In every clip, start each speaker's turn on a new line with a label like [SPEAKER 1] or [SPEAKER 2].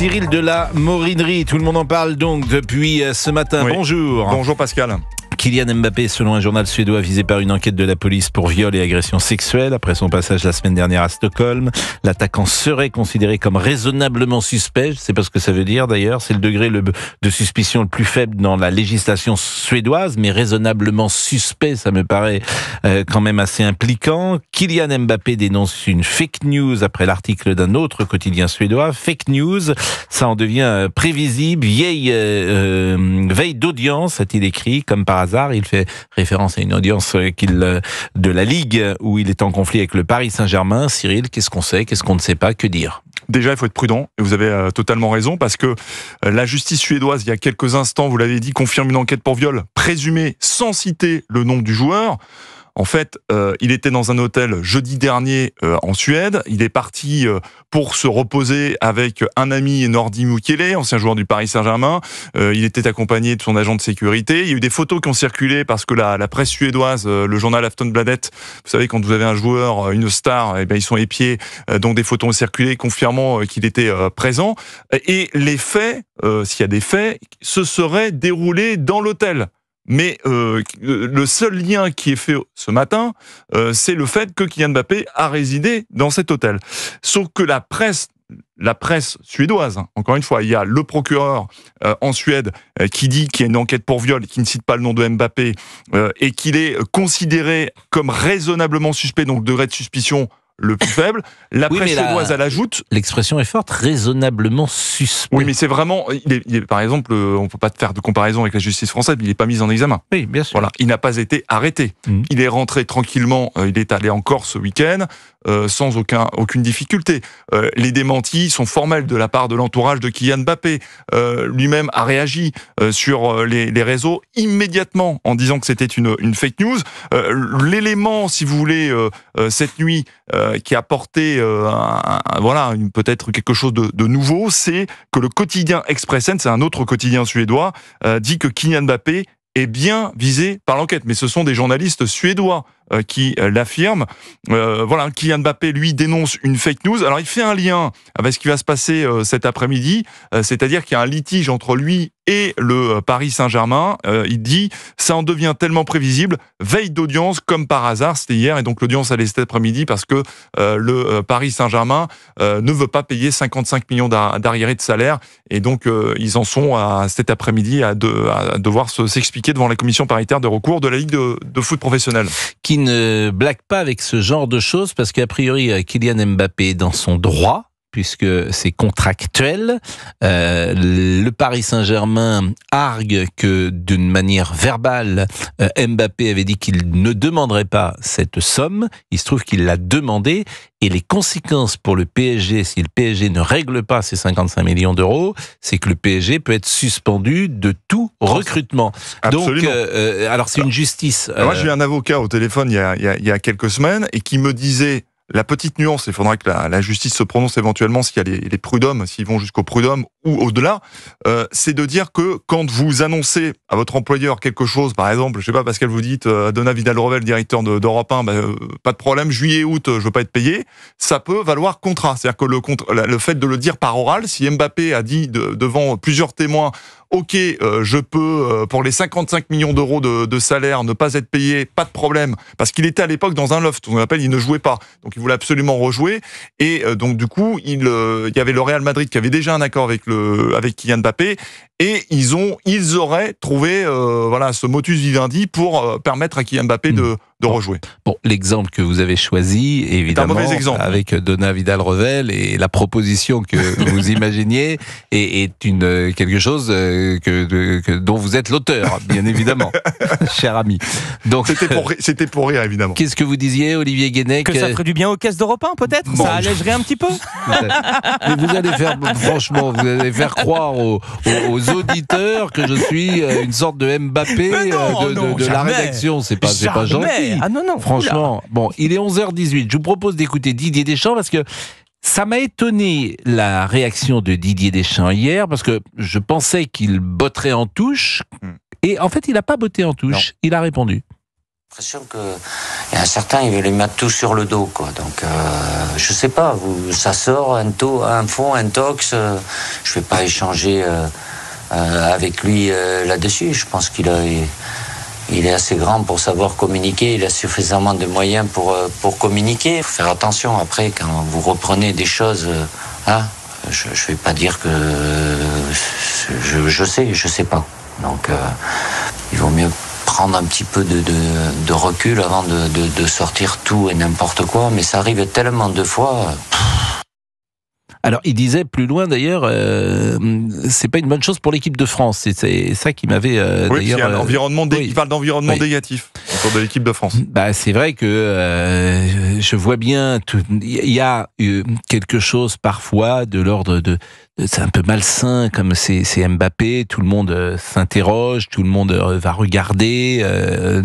[SPEAKER 1] Cyril de la Morinerie. Tout le monde en parle donc depuis ce matin.
[SPEAKER 2] Oui.
[SPEAKER 1] Bonjour.
[SPEAKER 2] Bonjour Pascal.
[SPEAKER 1] Kylian Mbappé, selon un journal suédois, visé par une enquête de la police pour viol et agression sexuelle. Après son passage la semaine dernière à Stockholm, l'attaquant serait considéré comme raisonnablement suspect. Je ne sais pas ce que ça veut dire d'ailleurs. C'est le degré de suspicion le plus faible dans la législation suédoise, mais raisonnablement suspect, ça me paraît quand même assez impliquant. Kylian Mbappé dénonce une fake news après l'article d'un autre quotidien suédois. Fake news, ça en devient prévisible. Veille d'audience, a-t-il écrit, comme par hasard. Il fait référence à une audience de la Ligue où il est en conflit avec le Paris Saint-Germain. Cyril, qu'est-ce qu'on sait, qu'est-ce qu'on ne sait pas, que dire ?
[SPEAKER 2] Déjà, il faut être prudent, et vous avez totalement raison, parce que la justice suédoise, il y a quelques instants, vous l'avez dit, confirme une enquête pour viol présumée sans citer le nom du joueur. En fait, il était dans un hôtel jeudi dernier en Suède. Il est parti pour se reposer avec un ami, Nordi Mukiele, ancien joueur du Paris Saint-Germain. Il était accompagné de son agent de sécurité. Il y a eu des photos qui ont circulé parce que la presse suédoise, le journal Aftonbladet, vous savez, quand vous avez un joueur, une star, eh ben, ils sont épiés. Donc des photos ont circulé confirmant qu'il était présent. Et les faits, s'il y a des faits, se seraient déroulés dans l'hôtel. Mais le seul lien qui est fait ce matin, c'est le fait que Kylian Mbappé a résidé dans cet hôtel. Sauf que la presse suédoise, encore une fois, il y a le procureur en Suède qui dit qu'il y a une enquête pour viol, qui ne cite pas le nom de Mbappé, et qu'il est considéré comme raisonnablement suspect, donc degré de suspicion le plus faible. La presse suédoise, elle ajoute...
[SPEAKER 1] L'expression est forte, raisonnablement suspect.
[SPEAKER 2] Oui, mais c'est vraiment... par exemple, on ne peut pas faire de comparaison avec la justice française, mais il n'est pas mis en examen.
[SPEAKER 1] Oui, bien sûr.
[SPEAKER 2] Voilà, il n'a pas été arrêté. Il est rentré tranquillement, il est allé en Corse ce week-end, sans aucune difficulté. Les démentis sont formels de la part de l'entourage de Kylian Mbappé. Lui-même a réagi sur les réseaux immédiatement en disant que c'était une fake news. L'élément, si vous voulez, cette nuit, qui a apporté peut-être quelque chose de nouveau, c'est que le quotidien Expressen, c'est un autre quotidien suédois, dit que Kylian Mbappé est bien visé par l'enquête. Mais ce sont des journalistes suédois qui l'affirment. Kylian Mbappé, lui, dénonce une fake news. Alors, il fait un lien avec ce qui va se passer cet après-midi, c'est-à-dire qu'il y a un litige entre lui et le Paris Saint-Germain. Il dit, ça en devient tellement prévisible, veille d'audience, comme par hasard, c'était hier, et donc l'audience allait cet après-midi parce que le Paris Saint-Germain ne veut pas payer 55 millions d'arriérés de salaire, et donc ils en sont à cet après-midi à devoir s'expliquer devant la commission paritaire de recours de la Ligue de foot professionnelle.
[SPEAKER 1] Qui ne blague pas avec ce genre de choses, parce qu'a priori, Kylian Mbappé est dans son droit, puisque c'est contractuel. Le Paris Saint-Germain argue que d'une manière verbale, Mbappé avait dit qu'il ne demanderait pas cette somme. Il se trouve qu'il l'a demandé, et les conséquences pour le PSG, si le PSG ne règle pas ces 55 millions d'euros, c'est que le PSG peut être suspendu de tout recrutement.
[SPEAKER 2] Absolument.
[SPEAKER 1] Donc, alors c'est une justice...
[SPEAKER 2] Moi, j'ai eu un avocat au téléphone il y a quelques semaines, et qui me disait... La petite nuance, il faudra que la justice se prononce éventuellement s'il y a les prud'hommes, s'ils vont jusqu'au prud'homme ou au-delà, c'est de dire que quand vous annoncez à votre employeur quelque chose, par exemple, je sais pas, Pascal, vous dites Donna Vidal-Revel, directeur d'Europe 1, pas de problème, juillet, août, je veux pas être payé, ça peut valoir contrat. C'est-à-dire que le fait de le dire par oral, si Mbappé a dit devant plusieurs témoins, ok, je peux, pour les 55 millions d'euros de salaire, ne pas être payé, pas de problème, parce qu'il était à l'époque dans un loft, on appelle, il ne jouait pas, donc il voulait absolument rejouer, et donc du coup, il y avait le Real Madrid qui avait déjà un accord avec Kylian Mbappé, et ils auraient trouvé ce motus vivendi pour permettre à Kylian Mbappé de rejouer.
[SPEAKER 1] Bon, l'exemple que vous avez choisi, évidemment,
[SPEAKER 2] un mauvais exemple,
[SPEAKER 1] avec Donna Vidal-Revel, et la proposition que vous imaginiez est quelque chose dont vous êtes l'auteur, bien évidemment, cher ami. Donc,
[SPEAKER 2] c'était pour rire, évidemment.
[SPEAKER 1] Qu'est-ce que vous disiez, Olivier Guénec?
[SPEAKER 3] Que ça ferait du bien aux caisses d'Europe 1, peut-être?
[SPEAKER 1] Bon,
[SPEAKER 3] ça allégerait un petit peu.
[SPEAKER 1] Mais vous allez faire croire aux auditeurs que je suis une sorte de Mbappé de la rédaction. C'est pas gentil.
[SPEAKER 3] Ah non,
[SPEAKER 1] franchement. Oula. Bon, il est 11h18. Je vous propose d'écouter Didier Deschamps parce que ça m'a étonné la réaction de Didier Deschamps hier, parce que je pensais qu'il botterait en touche, et en fait il n'a pas botté en touche, il a répondu.
[SPEAKER 4] J'ai l'impression Et un certain, il veut lui mettre tout sur le dos, quoi. Donc, je sais pas, ça sort, un fond, un tox, je vais pas échanger avec lui là-dessus. Je pense qu'il est assez grand pour savoir communiquer, il a suffisamment de moyens pour communiquer. Il faut faire attention après, quand vous reprenez des choses, je vais pas dire que je sais pas. Donc, il vaut mieux prendre un petit peu de recul avant de sortir tout et n'importe quoi, mais ça arrive tellement de fois.
[SPEAKER 1] Alors, il disait plus loin d'ailleurs, c'est pas une bonne chose pour l'équipe de France. C'est ça qui m'avait
[SPEAKER 2] oui,
[SPEAKER 1] d'ailleurs.
[SPEAKER 2] Il parle d'environnement négatif autour de l'équipe de France.
[SPEAKER 1] Bah, c'est vrai que je vois bien. Il y a quelque chose parfois de l'ordre de c'est un peu malsain, comme c'est Mbappé. Tout le monde s'interroge, tout le monde va regarder.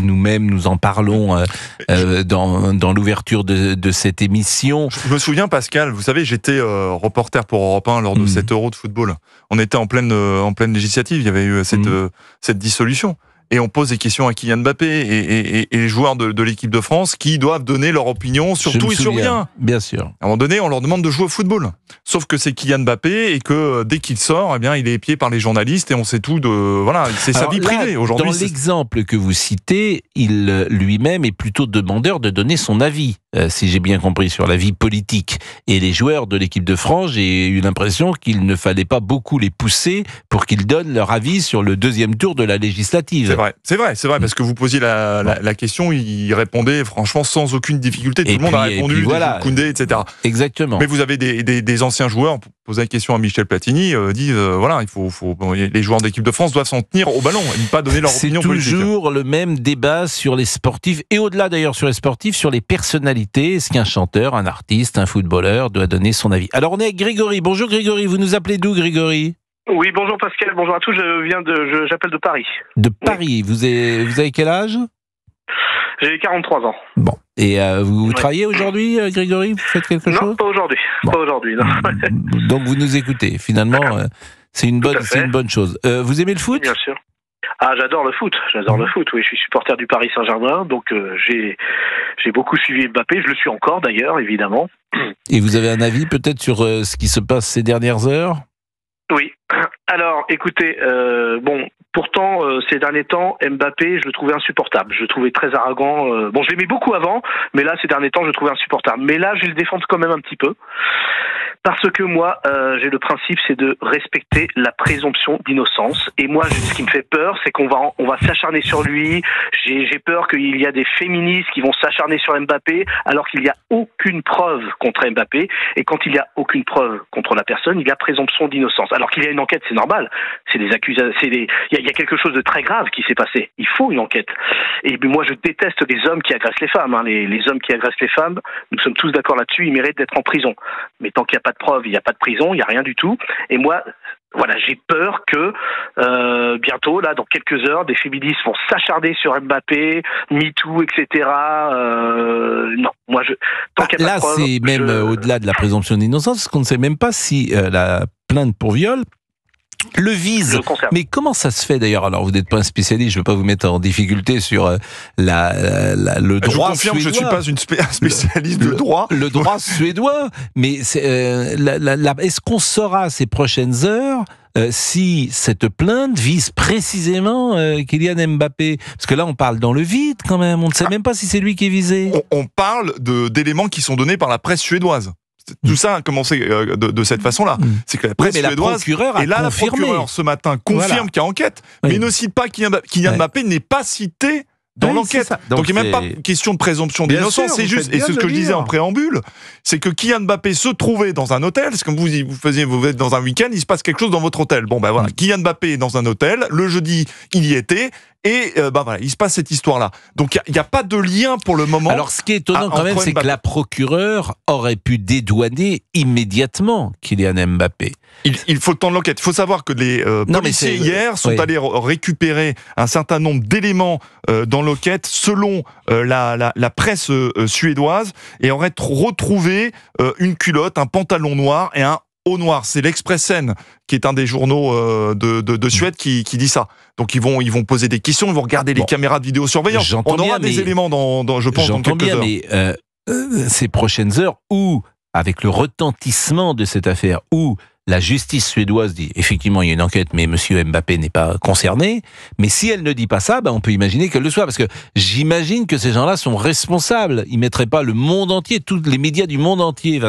[SPEAKER 1] Nous-mêmes, nous en parlons dans l'ouverture de cette émission.
[SPEAKER 2] Je me souviens, Pascal, vous savez, j'étais reporter pour Europe 1 lors de cet Euro de football. On était en pleine législative, il y avait eu cette dissolution. Et on pose des questions à Kylian Mbappé et les joueurs de l'équipe de France qui doivent donner leur opinion sur tout et sur rien.
[SPEAKER 1] Bien sûr.
[SPEAKER 2] À un moment donné, on leur demande de jouer au football. Sauf que c'est Kylian Mbappé et que dès qu'il sort, eh bien, il est épié par les journalistes et on sait tout de... Voilà, c'est sa vie privée aujourd'hui.
[SPEAKER 1] Dans l'exemple que vous citez, il lui-même est plutôt demandeur de donner son avis, si j'ai bien compris, sur la vie politique. Et les joueurs de l'équipe de France, j'ai eu l'impression qu'il ne fallait pas beaucoup les pousser pour qu'ils donnent leur avis sur le deuxième tour de la législative.
[SPEAKER 2] C'est vrai, parce que vous posiez la question, il répondait franchement sans aucune difficulté. Tout le monde a répondu,
[SPEAKER 1] voilà.
[SPEAKER 2] Koundé, etc.
[SPEAKER 1] Exactement.
[SPEAKER 2] Mais vous avez des anciens joueurs, pour poser la question à Michel Platini, disent voilà, les joueurs d'équipe de France doivent s'en tenir au ballon et ne pas donner leur opinion politique.
[SPEAKER 1] C'est toujours le même débat sur les sportifs, et au-delà d'ailleurs sur les sportifs, sur les personnalités. Est-ce qu'un chanteur, un artiste, un footballeur doit donner son avis? Alors on est avec Grégory. Bonjour Grégory, vous nous appelez d'où Grégory?
[SPEAKER 5] Oui, bonjour Pascal, bonjour à tous, j'appelle de Paris.
[SPEAKER 1] De Paris, oui. Vous avez quel âge?
[SPEAKER 5] J'ai 43 ans.
[SPEAKER 1] Bon, et vous travaillez aujourd'hui, Grégory? Vous faites quelque chose?
[SPEAKER 5] Non, pas aujourd'hui,
[SPEAKER 1] bon.
[SPEAKER 5] Pas aujourd'hui, non.
[SPEAKER 1] Donc vous nous écoutez, finalement, c'est une bonne chose. Vous aimez le foot?
[SPEAKER 5] Bien sûr. Ah, j'adore le foot, oui, je suis supporter du Paris Saint-Germain, donc j'ai beaucoup suivi Mbappé, je le suis encore d'ailleurs, évidemment.
[SPEAKER 1] Et vous avez un avis peut-être sur ce qui se passe ces dernières heures?
[SPEAKER 5] Oui. Alors, écoutez, pourtant, ces derniers temps, Mbappé, je le trouvais insupportable. Je le trouvais très arrogant. Je l'aimais beaucoup avant, mais là, ces derniers temps, je le trouvais insupportable. Mais là, je vais le défendre quand même un petit peu. Parce que moi, j'ai le principe, c'est de respecter la présomption d'innocence. Et moi, ce qui me fait peur, c'est qu'on va s'acharner sur lui. J'ai peur qu'il y a des féministes qui vont s'acharner sur Mbappé, alors qu'il n'y a aucune preuve contre Mbappé. Et quand il n'y a aucune preuve contre la personne, il y a présomption d'innocence. Alors qu'il y a une enquête, c'est normal. C'est des accusations. Il y a quelque chose de très grave qui s'est passé. Il faut une enquête. Et moi, je déteste les hommes qui agressent les femmes. Hein. Les hommes qui agressent les femmes, nous sommes tous d'accord là-dessus. Ils méritent d'être en prison. Mais tant qu'il n'y a pas de preuve, il n'y a pas de prison, il n'y a rien du tout. Et moi, voilà, j'ai peur que bientôt, là, dans quelques heures, des féministes vont s'acharner sur Mbappé, MeToo, etc. Non, moi, tant qu'il n'y a pas de preuve...
[SPEAKER 1] Là, c'est même au-delà de la présomption d'innocence, parce qu'on ne sait même pas si la plainte pour viol le vise. Mais comment ça se fait d'ailleurs? Alors vous n'êtes pas un spécialiste, je ne veux pas vous mettre en difficulté sur le droit suédois.
[SPEAKER 2] Je ne suis pas une spécialiste de droit.
[SPEAKER 1] Le droit suédois. Mais est-ce qu'on saura ces prochaines heures si cette plainte vise précisément Kylian Mbappé? Parce que là, on parle dans le vide quand même. On ne sait même pas si c'est lui qui est visé.
[SPEAKER 2] On parle d'éléments qui sont donnés par la presse suédoise. Tout ça a commencé de cette façon-là. C'est que la presse suédoise, et là, la procureure ce matin confirme qu'il y a enquête, mais il ne cite pas Kylian Mbappé n'est pas cité dans l'enquête. Donc il n'y a même pas question de présomption d'innocence, c'est juste, et c'est ce que je disais en préambule, c'est que Kylian Mbappé se trouvait dans un hôtel, c'est comme vous êtes dans un week-end, il se passe quelque chose dans votre hôtel. Bon ben voilà, Kylian Mbappé est dans un hôtel, le jeudi il y était, et voilà, il se passe cette histoire-là. Donc il n'y a pas de lien pour le moment.
[SPEAKER 1] Alors ce qui est étonnant quand même, c'est que la procureure aurait pu dédouaner immédiatement Kylian Mbappé.
[SPEAKER 2] Il faut le temps de l'enquête. Il faut savoir que les policiers hier sont allés récupérer un certain nombre d'éléments dans l'enquête selon la presse suédoise et auraient retrouvé une culotte, un pantalon noir et un au noir. C'est l'Expressen, qui est un des journaux de Suède, qui dit ça. Donc ils vont poser des questions, ils vont regarder les caméras de vidéosurveillance. On aura des éléments je pense, dans quelques heures.
[SPEAKER 1] Mais ces prochaines heures, où, avec le retentissement de cette affaire, où la justice suédoise dit, effectivement, il y a une enquête, mais monsieur Mbappé n'est pas concerné. Mais si elle ne dit pas ça, on peut imaginer qu'elle le soit. Parce que j'imagine que ces gens-là sont responsables. Ils ne mettraient pas le monde entier, tous les médias du monde entier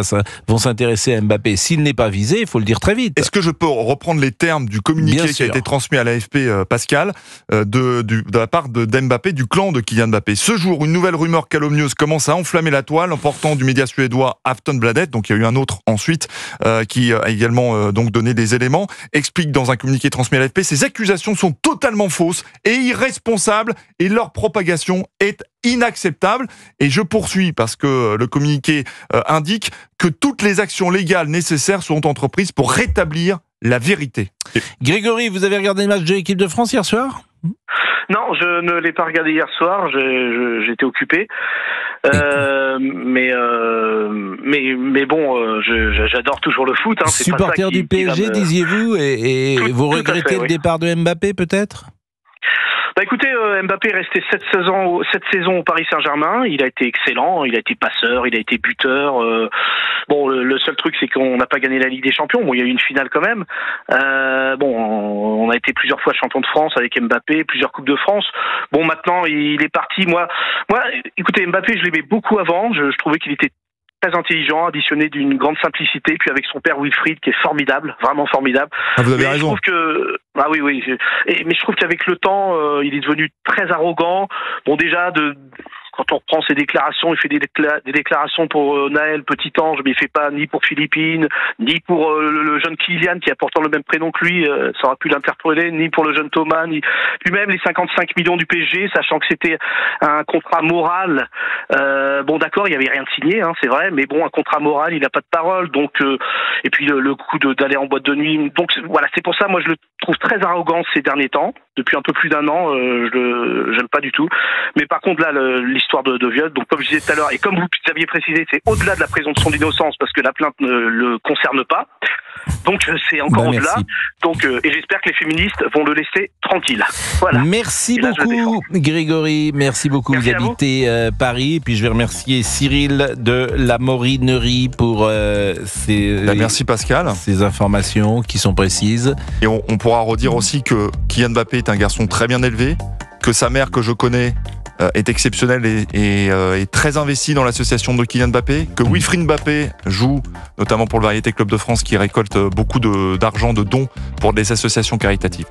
[SPEAKER 1] vont s'intéresser à Mbappé. S'il n'est pas visé, il faut le dire très vite.
[SPEAKER 2] Est-ce que je peux reprendre les termes du communiqué qui a été transmis à l'AFP, Pascal, de la part d'Mbappé, du clan de Kylian Mbappé? Ce jour, une nouvelle rumeur calomnieuse commence à enflammer la toile, en portant du média suédois Aftonbladet. Donc il y a eu un autre ensuite qui a également donc donné des éléments, explique dans un communiqué transmis à l'AFP: ces accusations sont totalement fausses et irresponsables et leur propagation est inacceptable. Et je poursuis parce que le communiqué indique que toutes les actions légales nécessaires sont entreprises pour rétablir la vérité.
[SPEAKER 1] Grégory, vous avez regardé le match de l'équipe de France hier soir ?
[SPEAKER 5] Non, je ne l'ai pas regardé hier soir, j'étais occupé. Mais bon, j'adore toujours le foot.
[SPEAKER 1] Supporter du PSG, disiez-vous, et vous regrettez le départ de Mbappé, peut-être ?
[SPEAKER 5] Écoutez, Mbappé est resté 7 saisons au Paris Saint-Germain. Il a été excellent, il a été passeur, il a été buteur. Bon, le seul truc, c'est qu'on n'a pas gagné la Ligue des Champions. Bon, il y a eu une finale quand même. On a été plusieurs fois champion de France avec Mbappé, plusieurs Coupes de France. Bon, maintenant, il est parti. Moi, écoutez, Mbappé, je l'aimais beaucoup avant. Je trouvais qu'il était très intelligent, additionné d'une grande simplicité, puis avec son père Wilfried qui est formidable, vraiment formidable.
[SPEAKER 2] Ah, vous avez raison.
[SPEAKER 5] Je trouve que oui. Mais je trouve qu'avec le temps, il est devenu très arrogant. Bon, déjà quand on reprend ses déclarations, il fait des déclarations pour Naël Petit-Ange, mais il fait pas ni pour Philippines, ni pour le jeune Kylian qui a pourtant le même prénom que lui, ça aurait pu l'interpeller, ni pour le jeune Thomas, ni lui-même les 55 millions du PSG, sachant que c'était un contrat moral. Bon, d'accord, il y avait rien de signé, c'est vrai, mais bon, un contrat moral, il n'a pas de parole, donc et puis le coup d'aller en boîte de nuit. Donc voilà, c'est pour ça, moi je le trouve très arrogant ces derniers temps. Depuis un peu plus d'un an, j'aime pas du tout. Mais par contre là, l'histoire de viol, donc comme je disais tout à l'heure, et comme vous aviez précisé, c'est au-delà de la présomption d'innocence parce que la plainte ne le concerne pas. Donc c'est encore au-delà. Donc et j'espère que les féministes vont le laisser tranquille. Voilà.
[SPEAKER 1] Merci beaucoup Grégory, merci beaucoup. Vous habitez Paris, puis je vais remercier Cyril de la Morinerie pour
[SPEAKER 2] merci Pascal.
[SPEAKER 1] Ces informations qui sont précises.
[SPEAKER 2] Et on pourra redire aussi que Kylian Mbappé est un garçon très bien élevé, que sa mère que je connais est exceptionnelle et très investie dans l'association de Kylian Mbappé, que Wilfried Mbappé joue notamment pour le Variété Club de France qui récolte beaucoup d'argent, de dons pour des associations caritatives.